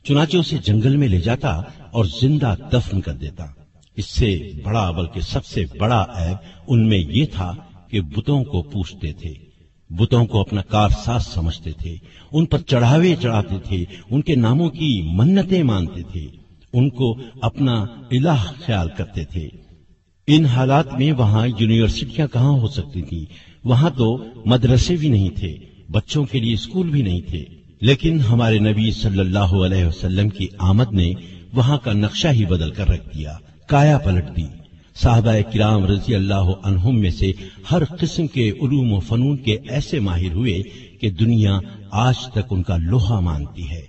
चुनाचे उसे जंगल में ले जाता और जिंदा दफन कर देता। इससे बड़ा बल्कि सबसे बड़ा ऐब उनमें ये था कि बुतों को पूजते थे, बुतों को अपना कारसाज समझते थे, उन पर चढ़ावे चढ़ाते थे, उनके नामों की मन्नतें मानते थे, उनको अपना इलाह ख्याल करते थे। इन हालात में वहां यूनिवर्सिटियां कहां हो सकती थी? वहां तो मदरसे भी नहीं थे, बच्चों के लिए स्कूल भी नहीं थे। लेकिन हमारे नबी सल्लल्लाहु अलैहि वसल्लम की आमद ने वहां का नक्शा ही बदल कर रख दिया, काया पलट दी। साहबा किराम रजी अल्लाह अन्हुम में से हर किस्म के उलूम व फनून के ऐसे माहिर हुए कि दुनिया आज तक उनका लोहा मानती है।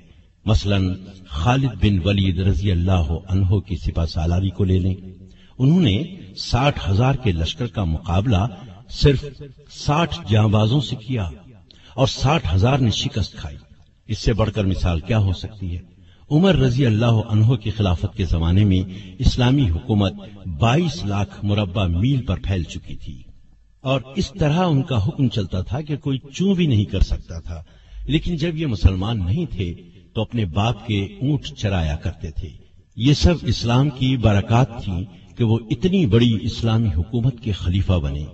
मसलन खालिद बिन वलीद रजी अल्लाह अन्हु की सिपा सालारी को ले लें। उन्होंने 60,000 के लश्कर का मुकाबला सिर्फ 60 जांबाजों से किया और 60,000 ने शिकस्त खाई। इससे बढ़कर मिसाल क्या हो सकती है? उमर रजी अल्लाह अन्हु की खिलाफत के जमाने में इस्लामी हुकूमत 22 लाख मुरब्बा मील पर फैल चुकी थी और इस तरह उनका हुक्म चलता था कि कोई चूं भी नहीं कर सकता था। लेकिन जब ये मुसलमान नहीं थे तो अपने बाप के ऊंट चराया करते थे। ये सब इस्लाम की बरकत थी कि वो इतनी बड़ी इस्लामी हुकूमत के खलीफा बने।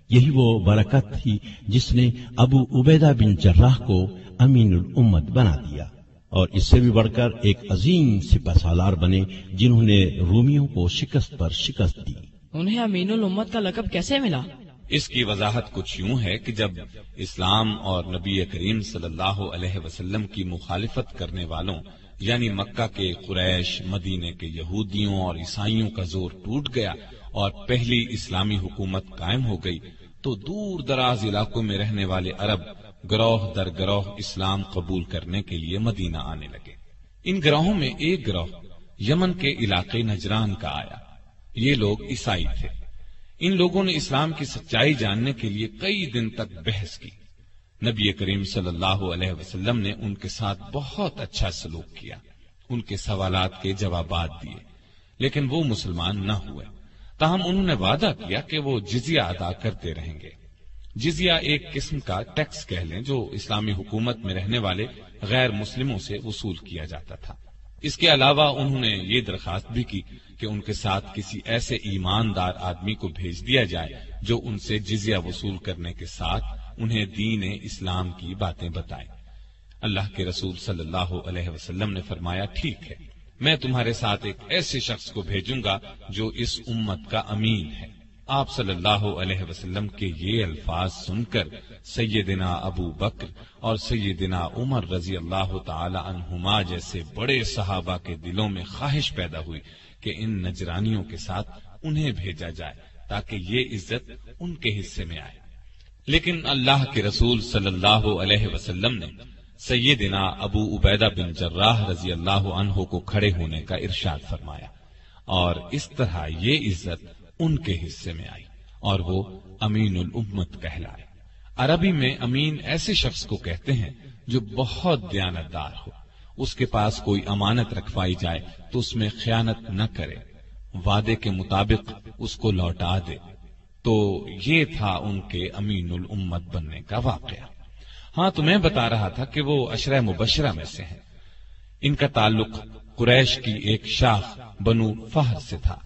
यही वो बरकत थी जिसने अबू उबैदा बिन जर्राह को अमीनुल उम्मत बना दिया और इससे भी बढ़कर एक अजीम सिपहसालार बने जिन्होंने रूमियों को शिकस्त पर शिकस्त दी। उन्हें अमीनुल उम्मत का लक़ब कैसे मिला? इसकी वजाहत कुछ यूं है कि जब इस्लाम और नबी करीम सल्लल्लाहु अलैहि वसल्लम की मुखालिफत करने वालों यानी मक्का के कुरैश, मदीने के यहूदियों और ईसाइयों का जोर टूट गया और पहली इस्लामी हुकूमत कायम हो गई, तो दूर दराज इलाकों में रहने वाले अरब गिरोह दर गिरोह इस्लाम कबूल करने के लिए मदीना आने लगे। इन गिरोहों में एक गिरोह यमन के इलाके नजरान का आया। ये लोग ईसाई थे। इन लोगों ने इस्लाम की सच्चाई जानने के लिए कई दिन तक बहस की। नबी करीम सल्लल्लाहु अलैहि वसल्लम ने उनके साथ बहुत अच्छा सलूक किया, उनके सवालात के जवाबात दिए, लेकिन वो मुसलमान न हुए। ताहम उन्होंने वादा किया कि वो जिजिया अदा करते रहेंगे। जिजिया एक किस्म का टैक्स कह लें जो इस्लामी हुकूमत में रहने वाले गैर मुस्लिमों से वसूल किया जाता था। इसके अलावा उन्होंने ये दरखास्त भी की कि उनके साथ किसी ऐसे ईमानदार आदमी को भेज दिया जाए जो उनसे जिजिया वसूल करने के साथ उन्हें दीन इस्लाम की बातें बताए। अल्लाह के रसूल सल्लल्लाहु अलैहि वसल्लम ने फरमाया, ठीक है, मैं तुम्हारे साथ एक ऐसे शख्स को भेजूंगा जो इस उम्मत का अमीन है। आप सल्लल्लाहु अलैहि वसल्लम के ये अल्फाज सुनकर सैयदना अबू बकर और सैयदना उमर रजी अल्लाह ताला अन्हुमा जैसे बड़े सहाबा के दिलों में ख्वाहिश पैदा हुई कि इन नजरानियों के साथ उन्हें भेजा जाए ताकि ये इज्जत उनके हिस्से में आए। लेकिन अल्लाह के रसूल सल्लल्लाहु अलैहि वसल्लम ने सैयदना अबू उबैदा बिन जर्राह रजी अल्लाह अन्हु को खड़े होने का इरशाद फरमाया और इस तरह ये इज्जत उनके हिस्से में आई और वो अमीनुल उम्मत कहलाए। अरबी में अमीन ऐसे शख्स को कहते हैं जो बहुत दयानतदार हो, उसके पास कोई अमानत रखवाई जाए तो उसमें खयानत न करे, वादे के मुताबिक उसको लौटा दे। तो ये था उनके अमीनुल उम्मत बनने का वाकया। हाँ, तो मैं बता रहा था कि वो अशरा मुबशरा में से हैं। इनका ताल्लुक कुरैश की एक शाख बनु फहर से था।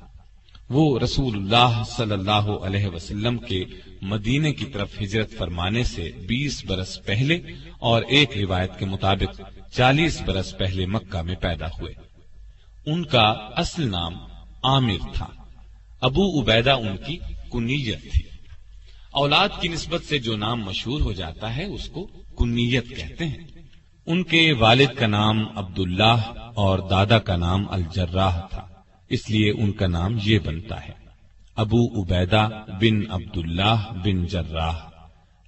वो रसूलुल्लाह सल्लल्लाहु अलैहि वसल्लम के मदीने की तरफ हिजरत फरमाने से 20 बरस पहले और एक रिवायत के मुताबिक 40 बरस पहले मक्का में पैदा हुए। उनका असल नाम आमिर था। अबू उबैदा उनकी कुनियत थी। औलाद की निस्बत से जो नाम मशहूर हो जाता है उसको कुनियत कहते हैं। उनके वालिद का नाम अब्दुल्लाह और दादा का नाम अल जर्राह था, इसलिए उनका नाम ये बनता है अबू उबैदा बिन अब्दुल्लाह बिन जर्राह।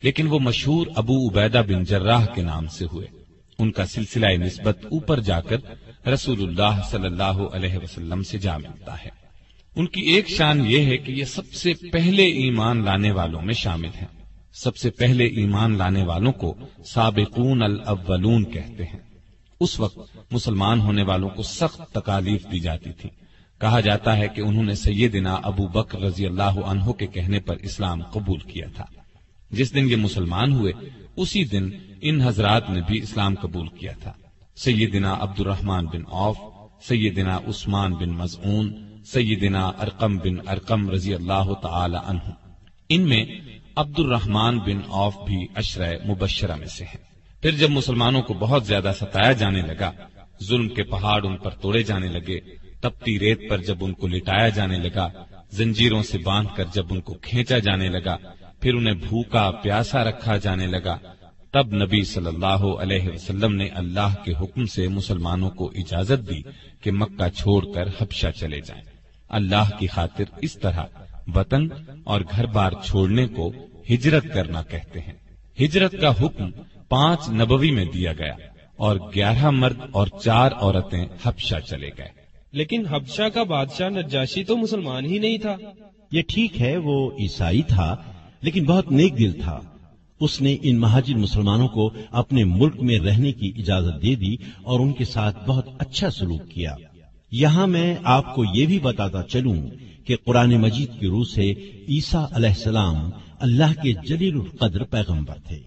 लेकिन वो मशहूर अबू उबैदा बिन जर्राह के नाम से हुए। उनका सिलसिला निस्बत ऊपर जाकर रसूलुल्लाह सल्लल्लाहु अलैहि वसल्लम से जा मिलता है। उनकी एक शान ये है कि ये सबसे पहले ईमान लाने वालों में शामिल हैं। सबसे पहले ईमान लाने वालों को साबिकून अल अव्वलून कहते हैं। उस वक्त मुसलमान होने वालों को सख्त तकालीफ दी जाती थी। कहा जाता है कि उन्होंने सैयदना अबू बकर रजी अल्लाह अन्हु के कहने पर इस्लाम कबूल किया था। जिस दिन ये मुसलमान हुए उसी दिन इन हजरात ने भी इस्लाम कबूल किया था। سیدنا عبد الرحمن بن عوف، سیدنا عثمان بن مظعون، سیدنا ارقم بن ارقم رضی اللہ تعالی عنہ۔ ان میں عبد الرحمن بن عوف بھی عشرہ مبشرہ میں سے ہیں۔ پھر جب مسلمانوں کو بہت زیادہ ستایا جانے لگا، ظلم کے پہاڑ ان پر توڑے جانے لگے، تپتی ریت پر جب ان کو لٹایا جانے لگا، زنجیروں سے باندھ کر جب ان کو کھینچا جانے لگا، پھر انہیں بھوکا پیاسا رکھا جانے لگا، تب نبی صلی اللہ علیہ وسلم نے اللہ کے حکم سے مسلمانوں کو اجازت دی کہ مکہ چھوڑ کر حبشہ چلے جائیں۔ اللہ کی خاطر اس طرح وطن اور گھر بار چھوڑنے کو ہجرت کرنا کہتے ہیں۔ ہجرت کا حکم 5 نبوی میں دیا گیا اور 11 مرد اور 4 عورتیں حبشہ چلے گئے۔ لیکن حبشہ کا بادشاہ نجاشی تو مسلمان ہی نہیں تھا۔ یہ ٹھیک ہے، وہ عیسائی تھا لیکن بہت نیک دل تھا۔ اس نے ان مہاجر مسلمانوں کو اپنے ملک میں رہنے کی اجازت دے دی اور ان کے ساتھ بہت اچھا سلوک کیا۔ یہاں میں آپ کو یہ بھی بتاتا چلوں کہ قرآن مجید کی روح سے عیسیٰ علیہ السلام اللہ کے جلیل القدر پیغمبر تھے۔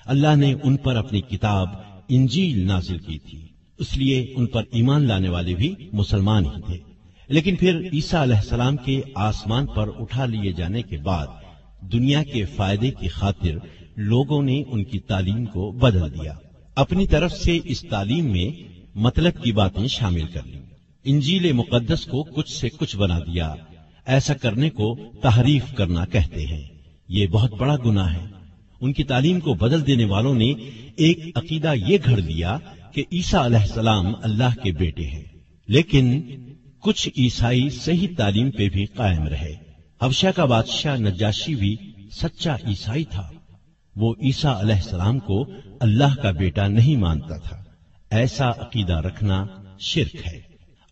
اللہ نے ان پر اپنی کتاب انجیل نازل کی تھی، اس لیے ان پر ایمان لانے والے بھی مسلمان ہی تھے۔ لیکن پھر عیسیٰ علیہ السلام کے آسمان پر اٹھا لیے جانے کے بعد دنیا کے فائدے کی خاطر لوگوں نے ان کی تعلیم کو بدل دیا، اپنی طرف سے اس تعلیم میں مطلب کی باتیں شامل کر لیں، انجیل مقدس کو کچھ سے کچھ بنا دیا۔ ایسا کرنے کو تحریف کرنا کہتے ہیں۔ یہ بہت بڑا گناہ ہے۔ ان کی تعلیم کو بدل دینے والوں نے ایک عقیدہ یہ گھڑ دیا کہ عیسیٰ علیہ السلام اللہ کے بیٹے ہیں، لیکن کچھ عیسائی صحیح تعلیم پہ بھی قائم رہے۔ حبشہ کا بادشاہ نجاشی بھی سچا عیسائی تھا، وہ عیسیٰ علیہ السلام کو اللہ کا بیٹا نہیں مانتا تھا۔ ایسا عقیدہ رکھنا شرک ہے۔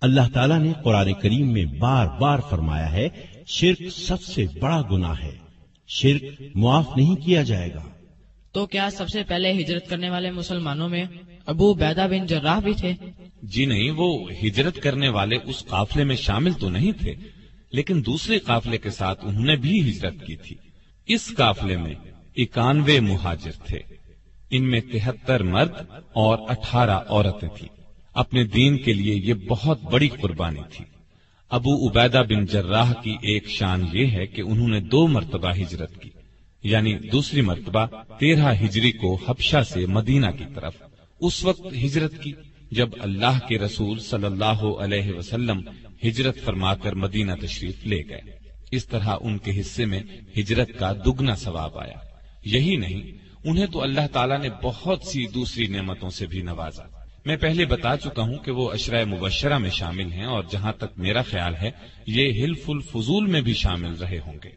اللہ تعالیٰ نے قرآن کریم میں بار بار فرمایا ہے، شرک سب سے بڑا گناہ ہے، شرک معاف نہیں کیا جائے گا۔ تو کیا سب سے پہلے ہجرت کرنے والے مسلمانوں میں ابو عبیدہ بن جراح بھی تھے؟ جی نہیں، وہ ہجرت کرنے والے اس قافلے میں شامل تو نہیں تھے، لیکن دوسرے قافلے کے ساتھ انہوں نے بھی ہجرت کی تھی۔ اس قافلے میں 91 مہاجر تھے، ان میں 73 مرد اور 18 عورتیں تھیں۔ اپنے دین کے لیے یہ بہت بڑی قربانی تھی۔ ابو عبیدہ بن جراح کی ایک شان یہ ہے کہ انہوں نے 2 مرتبہ ہجرت کی، یعنی دوسری مرتبہ 13 ہجری کو حبشہ سے مدینہ کی طرف اس وقت ہجرت کی جب اللہ کے رسول صلی اللہ علیہ وسلم ہجرت فرما کر مدینہ تشریف لے گئے۔ اس طرح ان کے حصے میں ہجرت کا دگنا ثواب آیا۔ یہی نہیں، انہیں تو اللہ تعالیٰ نے بہت سی دوسری نعمتوں سے بھی نوازا۔ میں پہلے بتا چکا ہوں کہ وہ عشرہ مبشرہ میں شامل ہیں، اور جہاں تک میرا خیال ہے یہ حلف الفضول میں بھی شامل رہے ہوں گے۔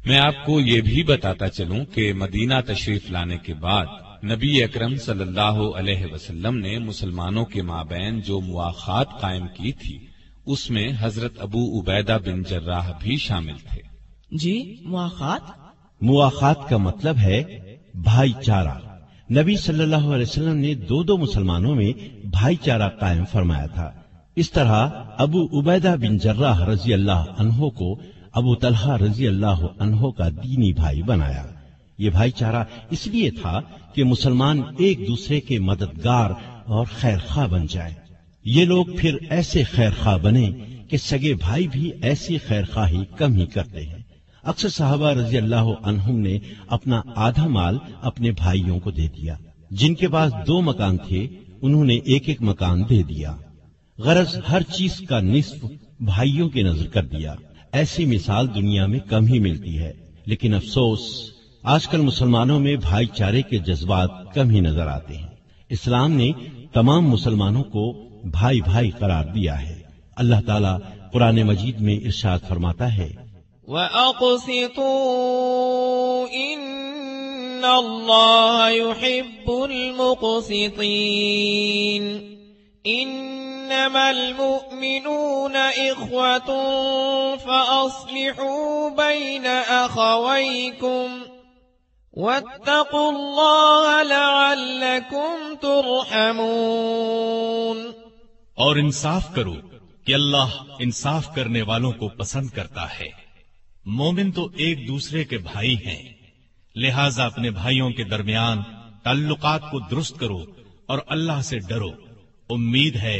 میں آپ کو یہ بھی بتاتا چلوں کہ مدینہ تشریف لانے کے بعد نبی اکرم صلی اللہ علیہ وسلم نے مسلمانوں کے مابین جو مواخات قائم کی تھی، اس میں حضرت ابو عبیدہ بن جراح بھی شامل تھے۔ جی، مواخات؟ مواخات کا مطلب ہے بھائی چارہ۔ نبی صلی اللہ علیہ وسلم نے 2 مسلمانوں میں بھائی چارہ قائم فرمایا تھا۔ اس طرح ابو عبیدہ بن جراح رضی اللہ عنہ کو ابو طلحہ رضی اللہ عنہ کا دینی بھائی بنایا۔ یہ بھائی چارہ اس لیے تھا کہ مسلمان ایک دوسرے کے مددگار اور خیر خواہ بن جائے۔ یہ لوگ پھر ایسے خیر خواہ بنے کہ سگے بھائی بھی ایسی خیر خواہی کم ہی کرتے ہیں۔ اکثر صحابہ رضی اللہ عنہم نے اپنا آدھا مال اپنے بھائیوں کو دے دیا۔ جن کے پاس 2 مکان تھے انہوں نے 1 مکان دے دیا، غرض ہر چیز کا نصف بھائیوں کے نظر کر دیا۔ ایسی مثال دنیا میں کم ہی ملتی ہے، لیکن افسوس آج کل مسلمانوں میں بھائی چارے کے جذبات کم ہی نظر آتے ہیں۔ اسلام نے تمام مسلمانوں کو بھائی بھائی قرار دیا ہے۔ اللہ تعالیٰ قرآن مجید میں ارشاد فرماتا ہے، وَأَقْسِطُوا إِنَّ اللَّهَ يُحِبُّ الْمُقْسِطِينَ إِنَّمَا الْمُؤْمِنُونَ إِخْوَةٌ فَأَصْلِحُوا بَيْنَ أَخَوَيْكُمْ وَاتَّقُوا اللَّهَ لَعَلَّكُمْ تُرْحَمُونَ۔ اور انصاف کرو کہ اللہ انصاف کرنے والوں کو پسند کرتا ہے۔ مومن تو ایک دوسرے کے بھائی ہیں، لہذا اپنے بھائیوں کے درمیان تعلقات کو درست کرو اور اللہ سے ڈرو، उम्मीद है